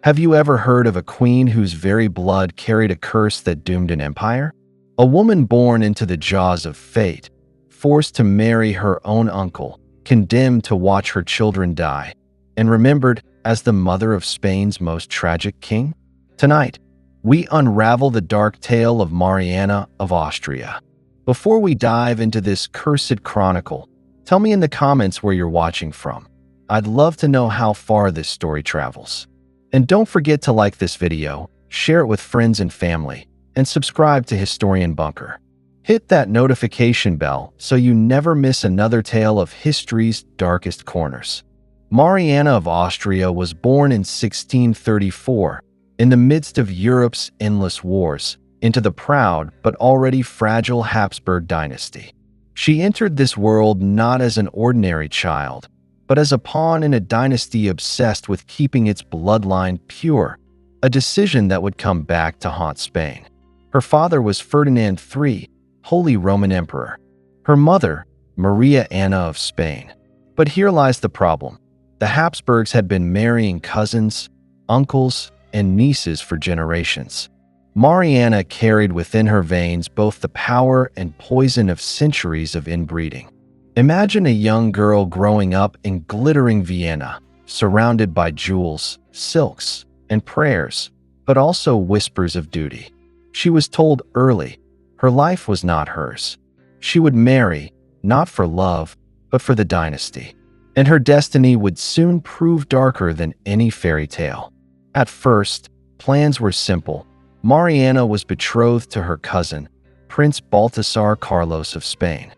Have you ever heard of a queen whose very blood carried a curse that doomed an empire? A woman born into the jaws of fate, forced to marry her own uncle, condemned to watch her children die, and remembered as the mother of Spain's most tragic king? Tonight, we unravel the dark tale of Mariana of Austria. Before we dive into this cursed chronicle, tell me in the comments where you're watching from. I'd love to know how far this story travels. And don't forget to like this video, share it with friends and family, and subscribe to Historian Bunker. Hit that notification bell so you never miss another tale of history's darkest corners. Mariana of Austria was born in 1634, in the midst of Europe's endless wars, into the proud but already fragile Habsburg dynasty. She entered this world not as an ordinary child, but as a pawn in a dynasty obsessed with keeping its bloodline pure, a decision that would come back to haunt Spain. Her father was Ferdinand III, Holy Roman Emperor. Her mother, Maria Anna of Spain. But here lies the problem. The Habsburgs had been marrying cousins, uncles, and nieces for generations. Mariana carried within her veins both the power and poison of centuries of inbreeding. Imagine a young girl growing up in glittering Vienna, surrounded by jewels, silks, and prayers, but also whispers of duty. She was told early, her life was not hers. She would marry, not for love, but for the dynasty. And her destiny would soon prove darker than any fairy tale. At first, plans were simple. Mariana was betrothed to her cousin, Prince Baltasar Carlos of Spain.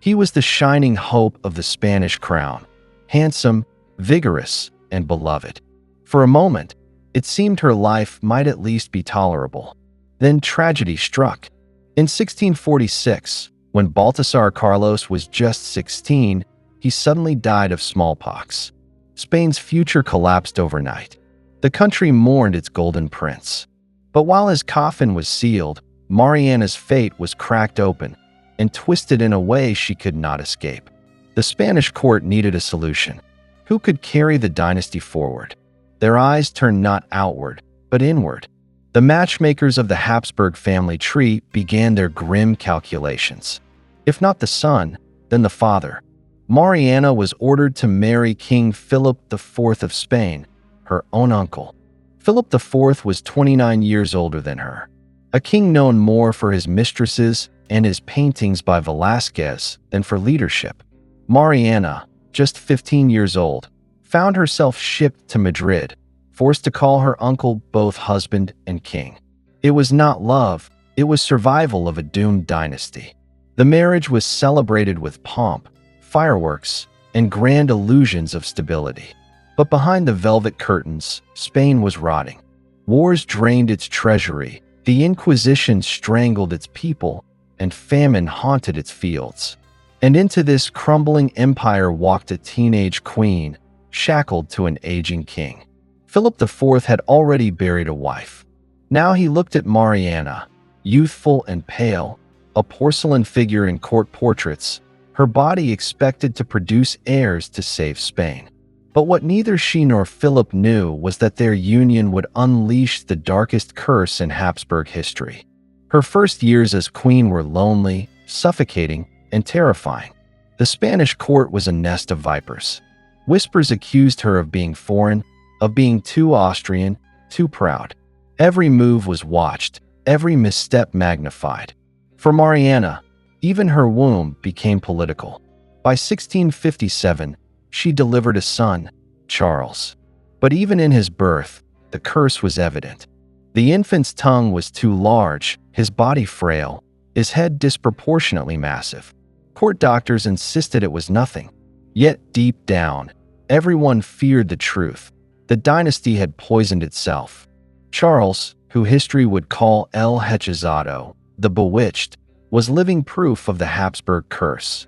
He was the shining hope of the Spanish crown, handsome, vigorous, and beloved. For a moment, it seemed her life might at least be tolerable. Then tragedy struck. In 1646, when Baltasar Carlos was just 16, he suddenly died of smallpox. Spain's future collapsed overnight. The country mourned its golden prince. But while his coffin was sealed, Mariana's fate was cracked open and twisted in a way she could not escape. The Spanish court needed a solution. Who could carry the dynasty forward? Their eyes turned not outward, but inward. The matchmakers of the Habsburg family tree began their grim calculations. If not the son, then the father. Mariana was ordered to marry King Philip IV of Spain, her own uncle. Philip IV was 29 years older than her, a king known more for his mistresses and his paintings by Velázquez than for leadership. Mariana, just 15 years old, found herself shipped to Madrid, forced to call her uncle both husband and king. It was not love, it was survival of a doomed dynasty. The marriage was celebrated with pomp, fireworks, and grand illusions of stability. But behind the velvet curtains, Spain was rotting. Wars drained its treasury, the Inquisition strangled its people, and famine haunted its fields. And into this crumbling empire walked a teenage queen, shackled to an aging king. Philip IV had already buried a wife. Now he looked at Mariana, youthful and pale, a porcelain figure in court portraits, her body expected to produce heirs to save Spain. But what neither she nor Philip knew was that their union would unleash the darkest curse in Habsburg history. Her first years as queen were lonely, suffocating, and terrifying. The Spanish court was a nest of vipers. Whispers accused her of being foreign, of being too Austrian, too proud. Every move was watched, every misstep magnified. For Mariana, even her womb became political. By 1657, she delivered a son, Charles. But even in his birth, the curse was evident. The infant's tongue was too large, his body frail, his head disproportionately massive. Court doctors insisted it was nothing. Yet deep down, everyone feared the truth. The dynasty had poisoned itself. Charles, who history would call El Hechizado, the Bewitched, was living proof of the Habsburg curse.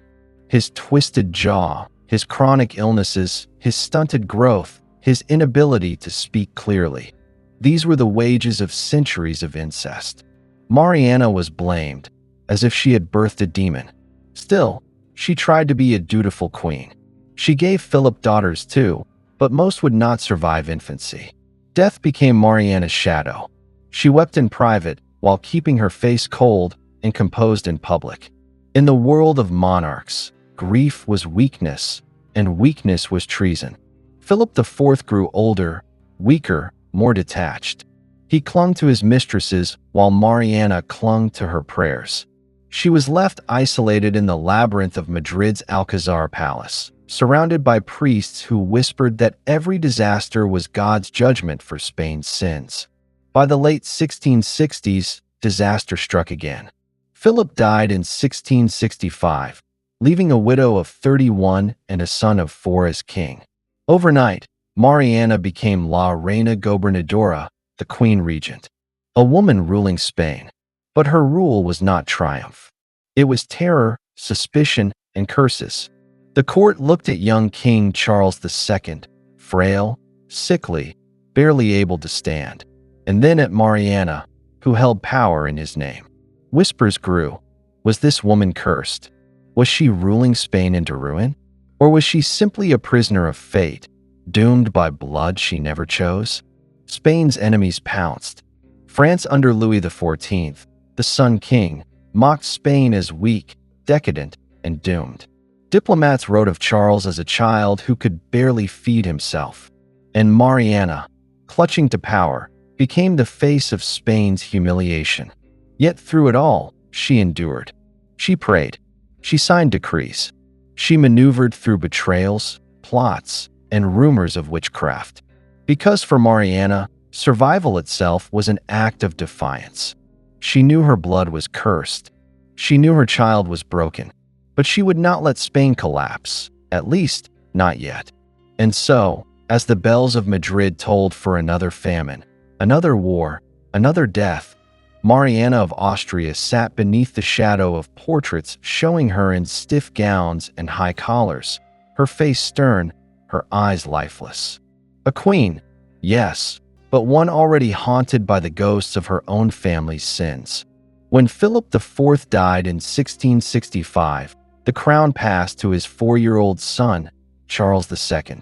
His twisted jaw, his chronic illnesses, his stunted growth, his inability to speak clearly. These were the wages of centuries of incest. Mariana was blamed, as if she had birthed a demon. Still, she tried to be a dutiful queen. She gave Philip daughters too, but most would not survive infancy. Death became Mariana's shadow. She wept in private while keeping her face cold and composed in public. In the world of monarchs, grief was weakness, and weakness was treason. Philip IV grew older, weaker, more detached. He clung to his mistresses while Mariana clung to her prayers. She was left isolated in the labyrinth of Madrid's Alcazar Palace, surrounded by priests who whispered that every disaster was God's judgment for Spain's sins. By the late 1660s, disaster struck again. Philip died in 1665, leaving a widow of 31 and a son of 4 as king. Overnight, Mariana became La Reina Gobernadora, the Queen Regent, a woman ruling Spain. But her rule was not triumph. It was terror, suspicion, and curses. The court looked at young King Charles II, frail, sickly, barely able to stand, and then at Mariana, who held power in his name. Whispers grew. Was this woman cursed? Was she ruling Spain into ruin? Or was she simply a prisoner of fate, doomed by blood she never chose? Spain's enemies pounced. France under Louis XIV, the Sun King, mocked Spain as weak, decadent, and doomed. Diplomats wrote of Charles as a child who could barely feed himself. And Mariana, clutching to power, became the face of Spain's humiliation. Yet through it all, she endured. She prayed. She signed decrees. She maneuvered through betrayals, plots, and rumors of witchcraft. Because for Mariana, survival itself was an act of defiance. She knew her blood was cursed. She knew her child was broken. But she would not let Spain collapse, at least not yet. And so, as the bells of Madrid tolled for another famine, another war, another death, Mariana of Austria sat beneath the shadow of portraits showing her in stiff gowns and high collars, her face stern, her eyes lifeless. A queen, yes, but one already haunted by the ghosts of her own family's sins. When Philip IV died in 1665, the crown passed to his 4-year-old son, Charles II.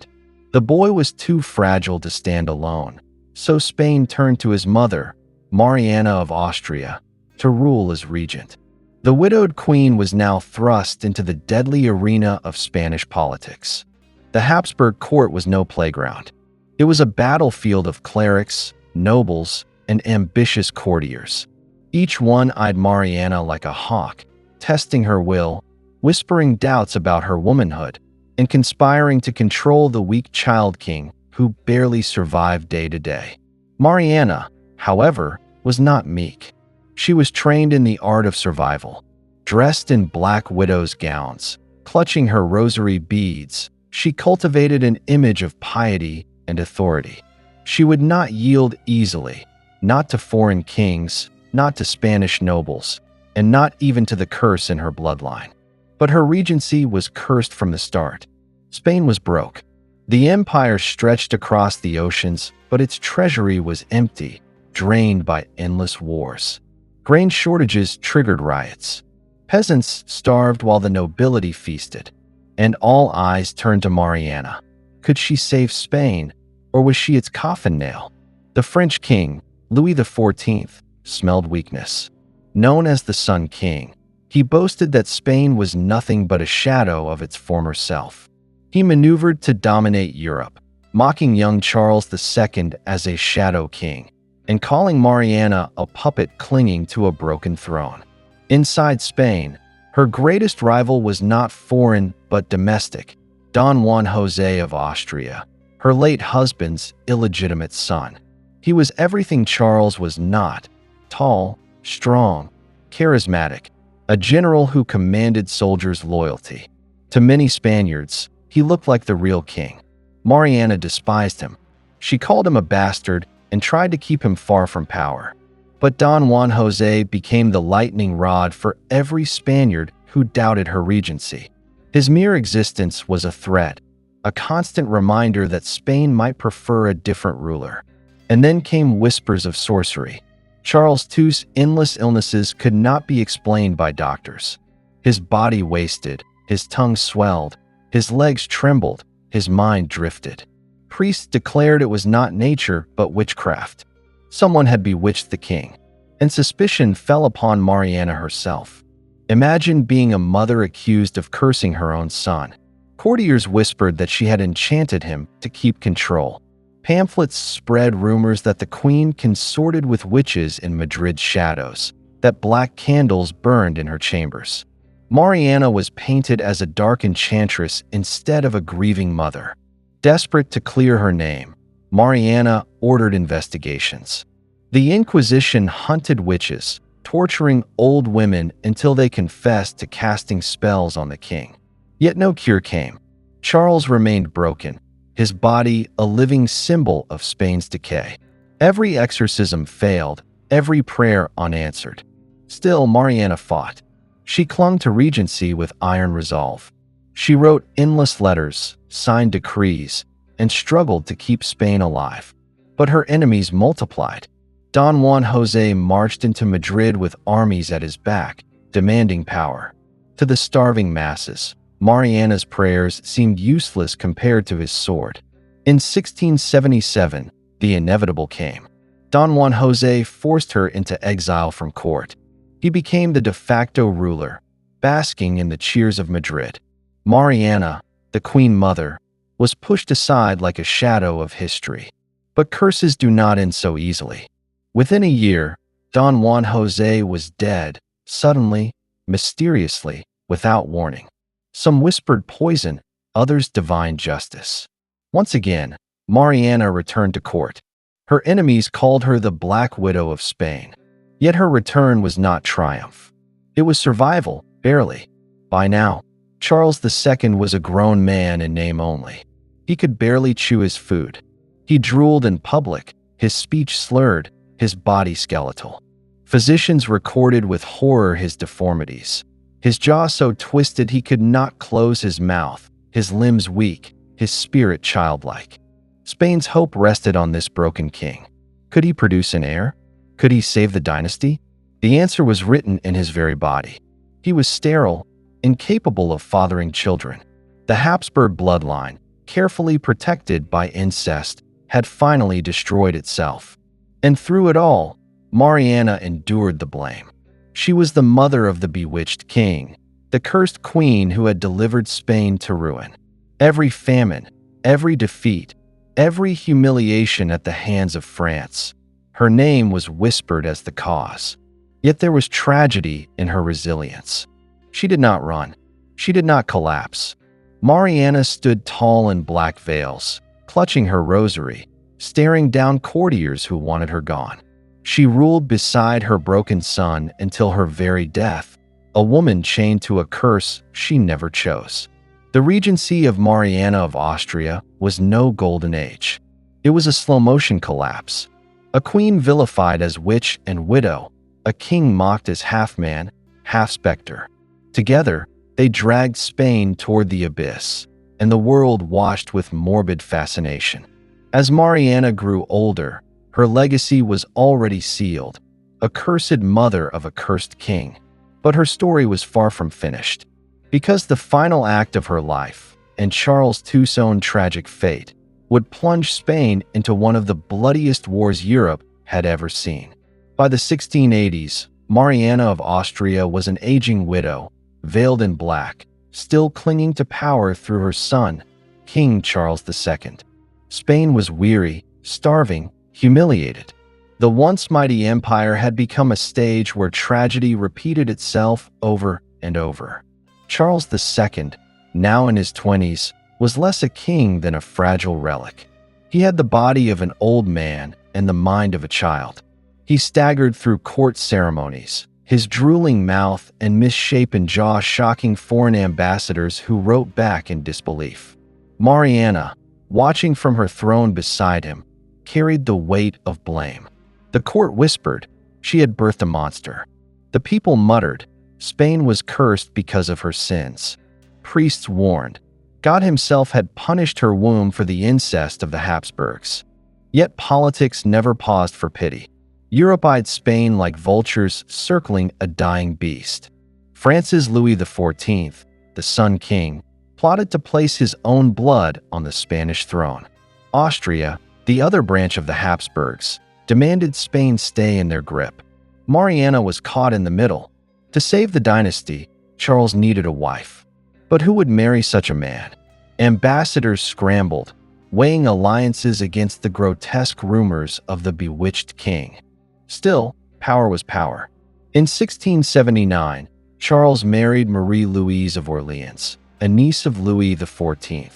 The boy was too fragile to stand alone, so Spain turned to his mother, Mariana of Austria, to rule as regent. The widowed queen was now thrust into the deadly arena of Spanish politics. The Habsburg court was no playground. It was a battlefield of clerics, nobles, and ambitious courtiers. Each one eyed Mariana like a hawk, testing her will, whispering doubts about her womanhood, and conspiring to control the weak child king who barely survived day to day. Mariana, however, was not meek. She was trained in the art of survival. Dressed in black widow's gowns, clutching her rosary beads, she cultivated an image of piety and authority. She would not yield easily, not to foreign kings, not to Spanish nobles, and not even to the curse in her bloodline. But her regency was cursed from the start. Spain was broke. The empire stretched across the oceans, but its treasury was empty, drained by endless wars. Grain shortages triggered riots. Peasants starved while the nobility feasted. And all eyes turned to Mariana. Could she save Spain, or was she its coffin nail? The French king, Louis XIV, smelled weakness. Known as the Sun King, he boasted that Spain was nothing but a shadow of its former self. He maneuvered to dominate Europe, mocking young Charles II as a shadow king, and calling Mariana a puppet clinging to a broken throne. Inside Spain, her greatest rival was not foreign but domestic, Don Juan José of Austria, her late husband's illegitimate son. He was everything Charles was not: tall, strong, charismatic, a general who commanded soldiers' loyalty. To many Spaniards, he looked like the real king. Mariana despised him. She called him a bastard and tried to keep him far from power. But Don Juan José became the lightning rod for every Spaniard who doubted her regency. His mere existence was a threat, a constant reminder that Spain might prefer a different ruler. And then came whispers of sorcery. Charles II's endless illnesses could not be explained by doctors. His body wasted, his tongue swelled, his legs trembled, his mind drifted. Priests declared it was not nature but witchcraft. Someone had bewitched the king, and suspicion fell upon Mariana herself. Imagine being a mother accused of cursing her own son. Courtiers whispered that she had enchanted him to keep control. Pamphlets spread rumors that the queen consorted with witches in Madrid's shadows, that black candles burned in her chambers. Mariana was painted as a dark enchantress instead of a grieving mother. Desperate to clear her name, Mariana ordered investigations. The Inquisition hunted witches, torturing old women until they confessed to casting spells on the king. Yet no cure came. Charles remained broken, his body a living symbol of Spain's decay. Every exorcism failed, every prayer unanswered. Still, Mariana fought. She clung to regency with iron resolve. She wrote endless letters, signed decrees, and struggled to keep Spain alive. But her enemies multiplied. Don Juan José marched into Madrid with armies at his back, demanding power. To the starving masses, Mariana's prayers seemed useless compared to his sword. In 1677, the inevitable came. Don Juan José forced her into exile from court. He became the de facto ruler, basking in the cheers of Madrid. Mariana, the Queen Mother, was pushed aside like a shadow of history. But curses do not end so easily. Within a year, Don Juan José was dead, suddenly, mysteriously, without warning. Some whispered poison, others divine justice. Once again, Mariana returned to court. Her enemies called her the Black Widow of Spain. Yet her return was not triumph. It was survival, barely. By now, Charles II was a grown man in name only. He could barely chew his food. He drooled in public, his speech slurred, his body skeletal. Physicians recorded with horror his deformities. His jaw so twisted he could not close his mouth, his limbs weak, his spirit childlike. Spain's hope rested on this broken king. Could he produce an heir? Could he save the dynasty? The answer was written in his very body. He was sterile, incapable of fathering children. The Habsburg bloodline, carefully protected by incest, had finally destroyed itself. And through it all, Mariana endured the blame. She was the mother of the bewitched king, the cursed queen who had delivered Spain to ruin. Every famine, every defeat, every humiliation at the hands of France, her name was whispered as the cause. Yet there was tragedy in her resilience. She did not run. She did not collapse. Mariana stood tall in black veils, clutching her rosary, staring down courtiers who wanted her gone. She ruled beside her broken son until her very death, a woman chained to a curse she never chose. The regency of Mariana of Austria was no golden age. It was a slow-motion collapse. A queen vilified as witch and widow, a king mocked as half-man, half-specter. Together, they dragged Spain toward the abyss, and the world watched with morbid fascination. As Mariana grew older, her legacy was already sealed, a cursed mother of a cursed king. But her story was far from finished, because the final act of her life, and Charles II's own tragic fate, would plunge Spain into one of the bloodiest wars Europe had ever seen. By the 1680s, Mariana of Austria was an aging widow, veiled in black, still clinging to power through her son, King Charles II. Spain was weary, starving, humiliated. The once mighty empire had become a stage where tragedy repeated itself over and over. Charles II, now in his 20s, was less a king than a fragile relic. He had the body of an old man and the mind of a child. He staggered through court ceremonies, his drooling mouth and misshapen jaw shocking foreign ambassadors who wrote back in disbelief. Mariana, watching from her throne beside him, carried the weight of blame. The court whispered she had birthed a monster. The people muttered Spain was cursed because of her sins. Priests warned God himself had punished her womb for the incest of the Habsburgs. Yet politics never paused for pity. Europe eyed Spain like vultures circling a dying beast. France's Louis XIV, the Sun King, plotted to place his own blood on the Spanish throne. Austria, the other branch of the Habsburgs, demanded Spain stay in their grip. Mariana was caught in the middle. To save the dynasty, Charles needed a wife. But who would marry such a man? Ambassadors scrambled, weighing alliances against the grotesque rumors of the bewitched king. Still, power was power. In 1679, Charles married Marie-Louise of Orleans, a niece of Louis XIV.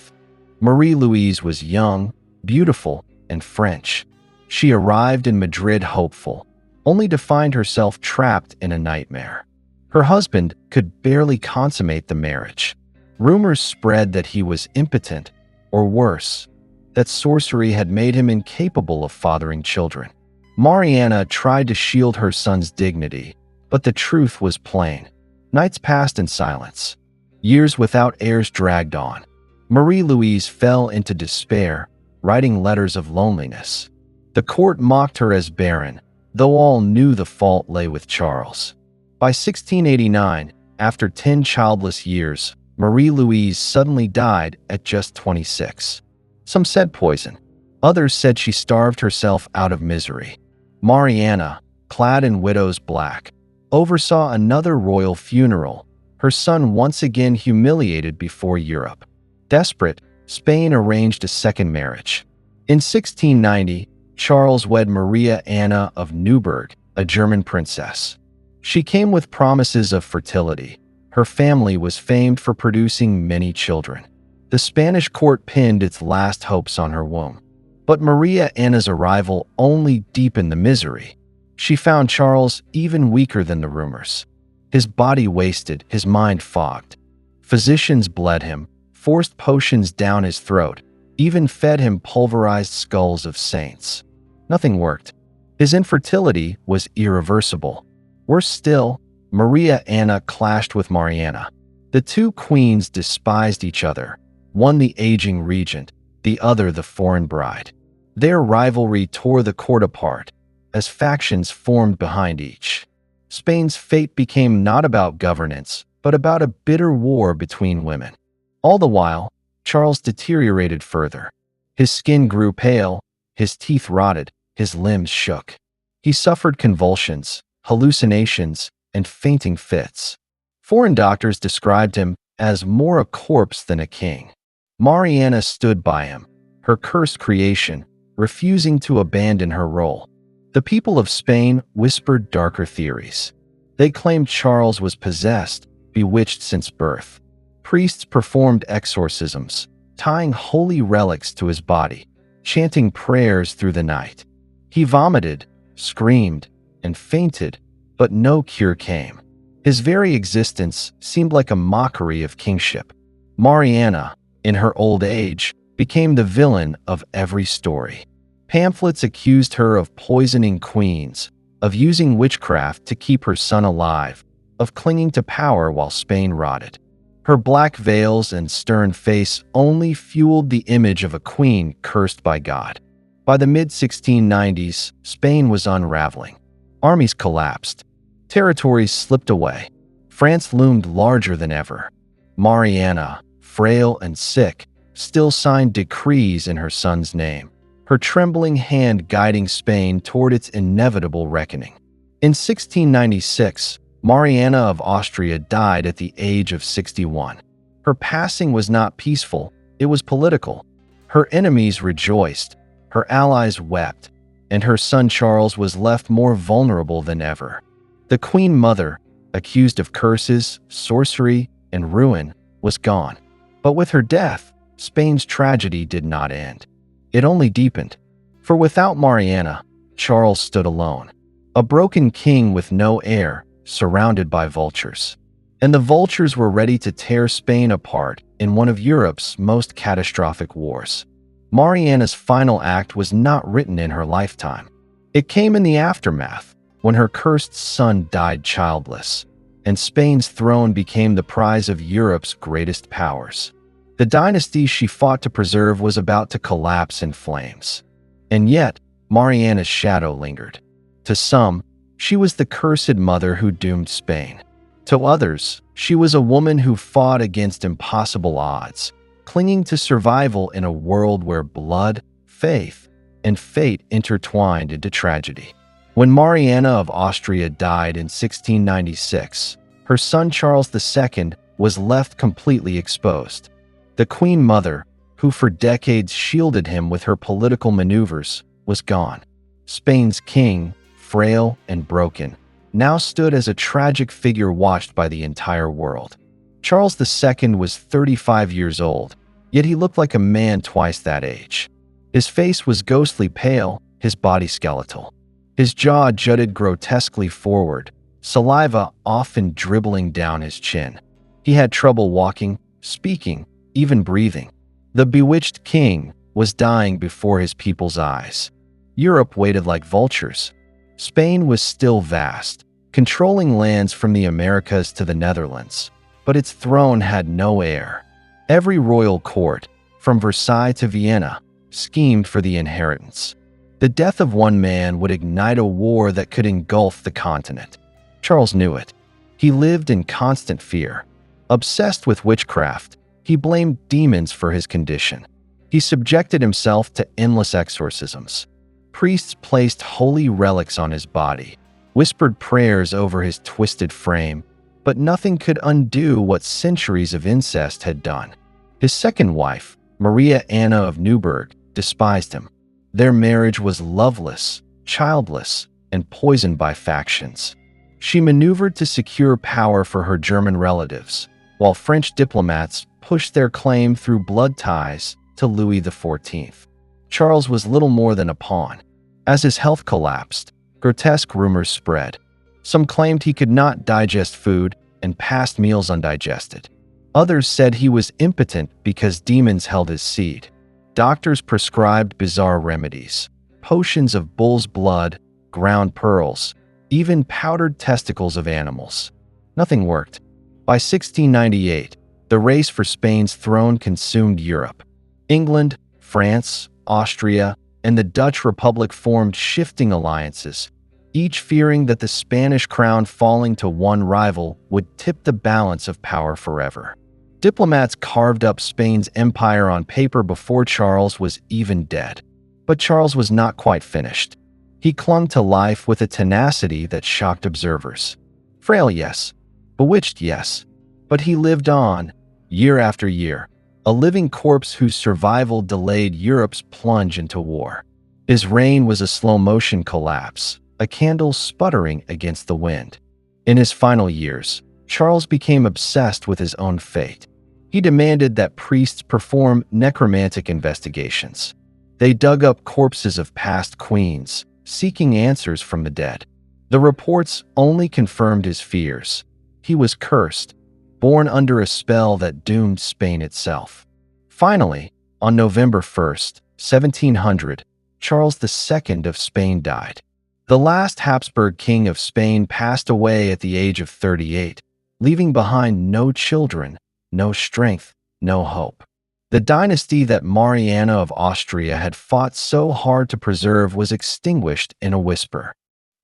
Marie-Louise was young, beautiful, and French. She arrived in Madrid hopeful, only to find herself trapped in a nightmare. Her husband could barely consummate the marriage. Rumors spread that he was impotent, or worse, that sorcery had made him incapable of fathering children. Mariana tried to shield her son's dignity, but the truth was plain. Nights passed in silence. Years without heirs dragged on. Marie-Louise fell into despair, writing letters of loneliness. The court mocked her as barren, though all knew the fault lay with Charles. By 1689, after 10 childless years, Marie-Louise suddenly died at just 26. Some said poison. Others said she starved herself out of misery. Mariana, clad in widow's black, oversaw another royal funeral, her son once again humiliated before Europe. Desperate, Spain arranged a second marriage. In 1690, Charles wed Maria Anna of Neuburg, a German princess. She came with promises of fertility. Her family was famed for producing many children. The Spanish court pinned its last hopes on her womb. But Maria Anna's arrival only deepened the misery. She found Charles even weaker than the rumors. His body wasted, his mind fogged. Physicians bled him, forced potions down his throat, even fed him pulverized skulls of saints. Nothing worked. His infertility was irreversible. Worse still, Maria Anna clashed with Mariana. The two queens despised each other, one the aging regent, the other the foreign bride. Their rivalry tore the court apart, as factions formed behind each. Spain's fate became not about governance, but about a bitter war between women. All the while, Charles deteriorated further. His skin grew pale, his teeth rotted, his limbs shook. He suffered convulsions, hallucinations, and fainting fits. Foreign doctors described him as more a corpse than a king. Mariana stood by him, her cursed creation, refusing to abandon her role. The people of Spain whispered darker theories. They claimed Charles was possessed, bewitched since birth. Priests performed exorcisms, tying holy relics to his body, chanting prayers through the night. He vomited, screamed, and fainted, but no cure came. His very existence seemed like a mockery of kingship. Mariana, in her old age, became the villain of every story. Pamphlets accused her of poisoning queens, of using witchcraft to keep her son alive, of clinging to power while Spain rotted. Her black veils and stern face only fueled the image of a queen cursed by God. By the mid-1690s, Spain was unraveling. Armies collapsed. Territories slipped away. France loomed larger than ever. Mariana, frail and sick, still signed decrees in her son's name, her trembling hand guiding Spain toward its inevitable reckoning. In 1696, Mariana of Austria died at the age of 61. Her passing was not peaceful, it was political. Her enemies rejoiced, her allies wept, and her son Charles was left more vulnerable than ever. The Queen Mother, accused of curses, sorcery, and ruin, was gone. But with her death, Spain's tragedy did not end. It only deepened. For without Mariana, Charles stood alone, a broken king with no heir, surrounded by vultures. And the vultures were ready to tear Spain apart in one of Europe's most catastrophic wars. Mariana's final act was not written in her lifetime. It came in the aftermath, when her cursed son died childless, and Spain's throne became the prize of Europe's greatest powers. The dynasty she fought to preserve was about to collapse in flames. And yet, Mariana's shadow lingered. To some, she was the cursed mother who doomed Spain. To others, she was a woman who fought against impossible odds, clinging to survival in a world where blood, faith and fate intertwined into tragedy. When Mariana of Austria died in 1696, her son Charles II was left completely exposed. The Queen Mother, who for decades shielded him with her political maneuvers, was gone. Spain's king, frail and broken, now stood as a tragic figure watched by the entire world. Charles II was 35 years old, yet he looked like a man twice that age. His face was ghostly pale, his body skeletal. His jaw jutted grotesquely forward, saliva often dribbling down his chin. He had trouble walking, speaking, even breathing. The bewitched king was dying before his people's eyes. Europe waited like vultures. Spain was still vast, controlling lands from the Americas to the Netherlands, but its throne had no heir. Every royal court, from Versailles to Vienna, schemed for the inheritance. The death of one man would ignite a war that could engulf the continent. Charles knew it. He lived in constant fear. Obsessed with witchcraft, he blamed demons for his condition. He subjected himself to endless exorcisms. Priests placed holy relics on his body, whispered prayers over his twisted frame, but nothing could undo what centuries of incest had done. His second wife, Mariana of Neuburg, despised him. Their marriage was loveless, childless, and poisoned by factions. She maneuvered to secure power for her German relatives, while French diplomats pushed their claim through blood ties to Louis XIV. Charles was little more than a pawn. As his health collapsed, grotesque rumors spread. Some claimed he could not digest food and passed meals undigested. Others said he was impotent because demons held his seed. Doctors prescribed bizarre remedies, potions of bull's blood, ground pearls, even powdered testicles of animals. Nothing worked. By 1698, the race for Spain's throne consumed Europe. England, France, Austria, and the Dutch Republic formed shifting alliances, each fearing that the Spanish crown falling to one rival would tip the balance of power forever. Diplomats carved up Spain's empire on paper before Charles was even dead. But Charles was not quite finished. He clung to life with a tenacity that shocked observers. Frail, yes. Bewitched, yes. But he lived on, year after year, a living corpse whose survival delayed Europe's plunge into war. His reign was a slow-motion collapse, a candle sputtering against the wind. In his final years, Charles became obsessed with his own fate. He demanded that priests perform necromantic investigations. They dug up corpses of past queens, seeking answers from the dead. The reports only confirmed his fears. He was cursed, born under a spell that doomed Spain itself. Finally, on November 1st, 1700, Charles II of Spain died. The last Habsburg king of Spain passed away at the age of 38, leaving behind no children, no strength, no hope. The dynasty that Mariana of Austria had fought so hard to preserve was extinguished in a whisper.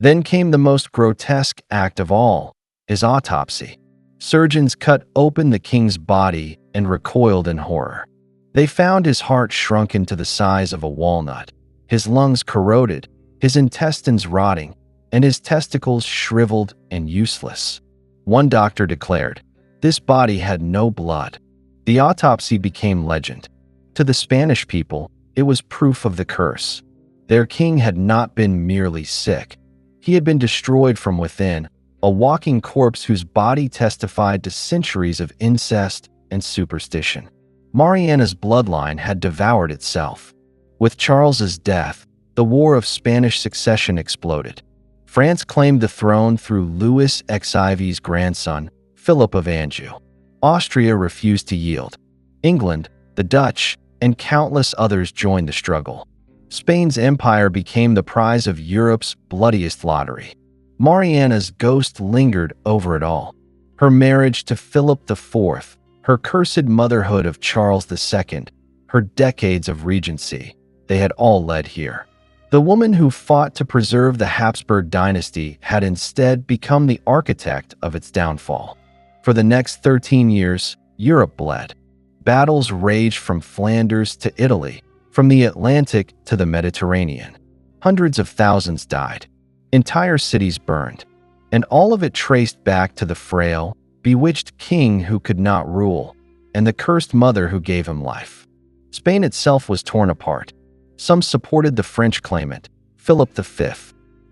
Then came the most grotesque act of all, his autopsy. Surgeons cut open the king's body and recoiled in horror. They found his heart shrunken to the size of a walnut, his lungs corroded, his intestines rotting, and his testicles shriveled and useless. One doctor declared, "This body had no blood." The autopsy became legend. To the Spanish people, it was proof of the curse. Their king had not been merely sick. He had been destroyed from within, a walking corpse whose body testified to centuries of incest and superstition. Mariana's bloodline had devoured itself. With Charles's death, the War of Spanish Succession exploded. France claimed the throne through Louis XIV's grandson, Philip of Anjou. Austria refused to yield. England, the Dutch, and countless others joined the struggle. Spain's empire became the prize of Europe's bloodiest lottery. Mariana's ghost lingered over it all. Her marriage to Philip IV, her cursed motherhood of Charles II, her decades of regency, they had all led here. The woman who fought to preserve the Habsburg dynasty had instead become the architect of its downfall. For the next 13 years, Europe bled. Battles raged from Flanders to Italy, from the Atlantic to the Mediterranean. Hundreds of thousands died. Entire cities burned. And all of it traced back to the frail, bewitched king who could not rule, and the cursed mother who gave him life. Spain itself was torn apart. Some supported the French claimant, Philip V.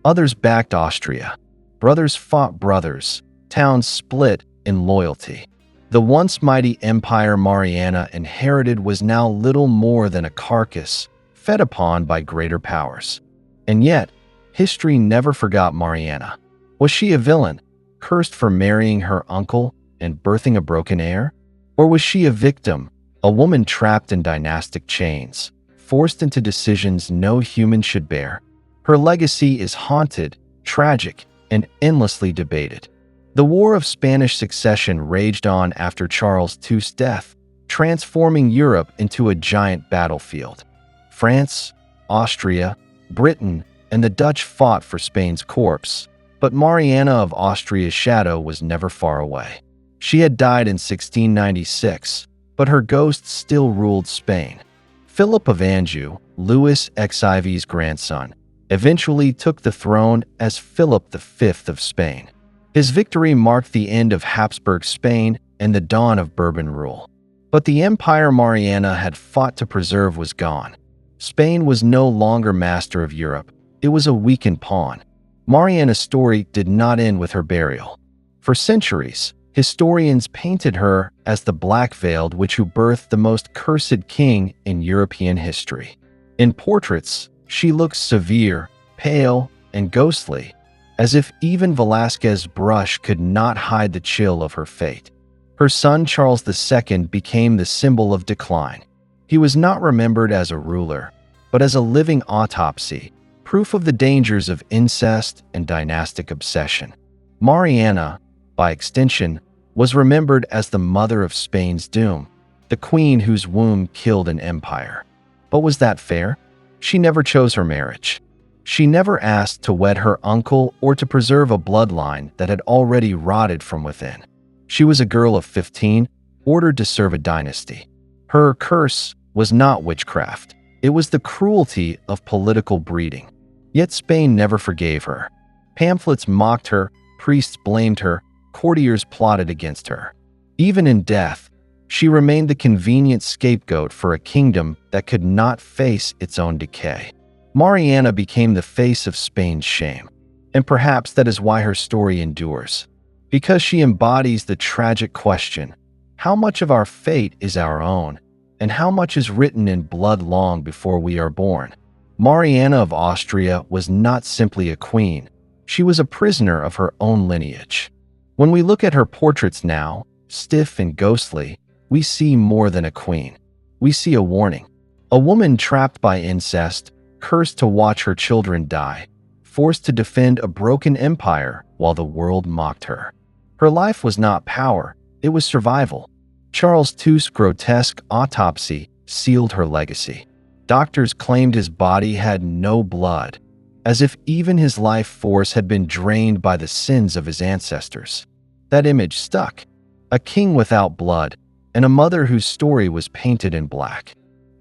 Others backed Austria. Brothers fought brothers. Towns split in loyalty. The once mighty empire Mariana inherited was now little more than a carcass, fed upon by greater powers. And yet, history never forgot Mariana. Was she a villain, cursed for marrying her uncle and birthing a broken heir? Or was she a victim, a woman trapped in dynastic chains, forced into decisions no human should bear? Her legacy is haunted, tragic, and endlessly debated. The War of Spanish Succession raged on after Charles II's death, transforming Europe into a giant battlefield. France, Austria, Britain, and the Dutch fought for Spain's corpse, but Mariana of Austria's shadow was never far away. She had died in 1696, but her ghost still ruled Spain. Philip of Anjou, Louis XIV's grandson, eventually took the throne as Philip V of Spain. His victory marked the end of Habsburg Spain and the dawn of Bourbon rule. But the empire Mariana had fought to preserve was gone. Spain was no longer master of Europe. It was a weakened pawn. Mariana's story did not end with her burial. For centuries, historians painted her as the black-veiled witch who birthed the most cursed king in European history. In portraits, she looks severe, pale, and ghostly, as if even Velázquez's brush could not hide the chill of her fate. Her son Charles II became the symbol of decline. He was not remembered as a ruler, but as a living autopsy, proof of the dangers of incest and dynastic obsession. Mariana, by extension, was remembered as the mother of Spain's doom, the queen whose womb killed an empire. But was that fair? She never chose her marriage. She never asked to wed her uncle or to preserve a bloodline that had already rotted from within. She was a girl of 15, ordered to serve a dynasty. Her curse was not witchcraft. It was the cruelty of political breeding. Yet Spain never forgave her. Pamphlets mocked her, priests blamed her, courtiers plotted against her. Even in death, she remained the convenient scapegoat for a kingdom that could not face its own decay. Mariana became the face of Spain's shame, and perhaps that is why her story endures. Because she embodies the tragic question, how much of our fate is our own, and how much is written in blood long before we are born? Mariana of Austria was not simply a queen, she was a prisoner of her own lineage. When we look at her portraits now, stiff and ghostly, we see more than a queen. We see a warning. A woman trapped by incest, cursed to watch her children die, forced to defend a broken empire while the world mocked her. Her life was not power, it was survival. Charles II's grotesque autopsy sealed her legacy. Doctors claimed his body had no blood, as if even his life force had been drained by the sins of his ancestors. That image stuck. A king without blood, and a mother whose story was painted in black.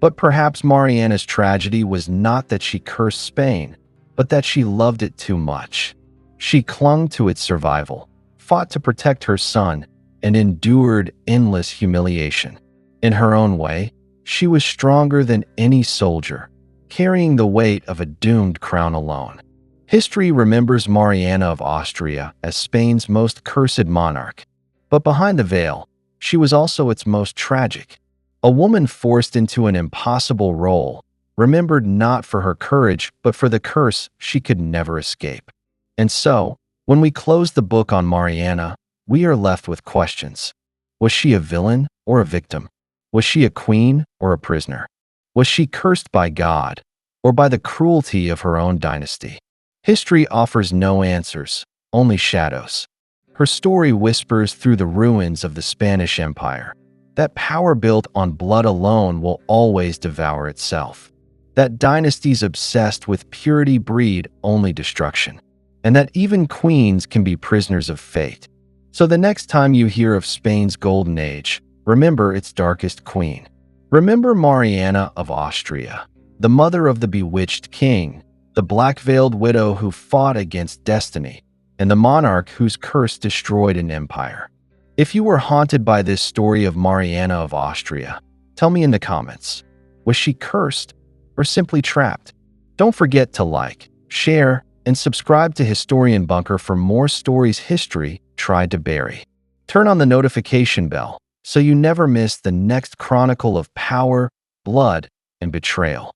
But perhaps Mariana's tragedy was not that she cursed Spain, but that she loved it too much. She clung to its survival, fought to protect her son, and endured endless humiliation. In her own way, she was stronger than any soldier, carrying the weight of a doomed crown alone. History remembers Mariana of Austria as Spain's most cursed monarch, but behind the veil, she was also its most tragic. A woman forced into an impossible role, remembered not for her courage but for the curse she could never escape. And so, when we close the book on Mariana, we are left with questions. Was she a villain or a victim? Was she a queen or a prisoner? Was she cursed by God or by the cruelty of her own dynasty? History offers no answers, only shadows. Her story whispers through the ruins of the Spanish Empire. That power built on blood alone will always devour itself. That dynasties obsessed with purity breed only destruction. And that even queens can be prisoners of fate. So the next time you hear of Spain's golden age, remember its darkest queen. Remember Mariana of Austria. the mother of the bewitched king, the black-veiled widow who fought against destiny, and the monarch whose curse destroyed an empire. If you were haunted by this story of Mariana of Austria, tell me in the comments. Was she cursed or simply trapped? Don't forget to like, share, and subscribe to Historian Bunker for more stories history tried to bury. Turn on the notification bell so you never miss the next chronicle of power, blood, and betrayal.